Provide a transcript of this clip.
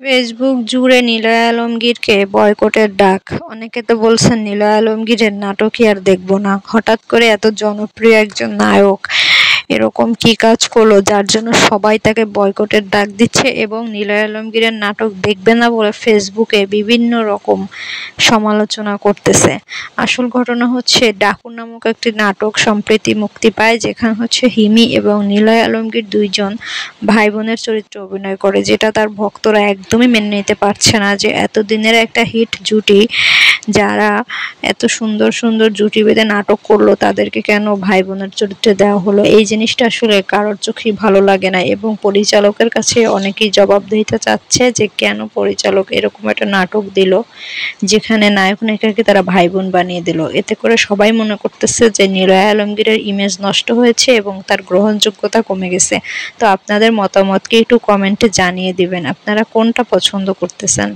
Facebook জুড়ে নিলয় আলমগীরকে বয়কটের ডাক। অনেকে তো বলছেন নিলয় আলমগীরের নাটকই আর দেখবো না। হঠাৎ করে এত জনপ্রিয় একজন নায়ক এরকম কি কাজ করলো যার জন্য সবাই তাকে বয়কটের ডাক দিচ্ছে এবং নিলয় আলমগীরের নাটক দেখবে না বলে ফেসবুকে বিভিন্ন রকম সমালোচনা করতেছে। আসল ঘটনা হচ্ছে ডাকু নামক একটি নাটক সম্প্রতি মুক্তি পায়, যেখানে হচ্ছে হিমি এবং নিলয় আলমগীর দুইজন ভাই বোনের চরিত্রে অভিনয় করে, যেটা তার ভক্তরা একদমই মেনে নিতে পারছে না যে এতদিনের একটা হিট জুটি যারা এত সুন্দর সুন্দর জুটি বেঁধে নাটক করলো তাদেরকে কেন ভাই বোনের চরিত্রে দেওয়া হলো। এই জিনিসটা আসলে কারোর চোখেই ভালো লাগে না এবং পরিচালকের কাছে অনেকেই জবাবদিহিতা চাচ্ছে যে কেন পরিচালক এরকম একটা নাটক দিল যেখানে নায়ক নায়িকাকে তারা ভাই বোন বানিয়ে দিল। এতে করে সবাই মনে করতেছে যে নিলয় আলমগীরের ইমেজ নষ্ট হয়েছে এবং তার গ্রহণযোগ্যতা কমে গেছে। তো আপনাদের মতামতকে একটু কমেন্টে জানিয়ে দিবেন, আপনারা কোনটা পছন্দ করতেছেন।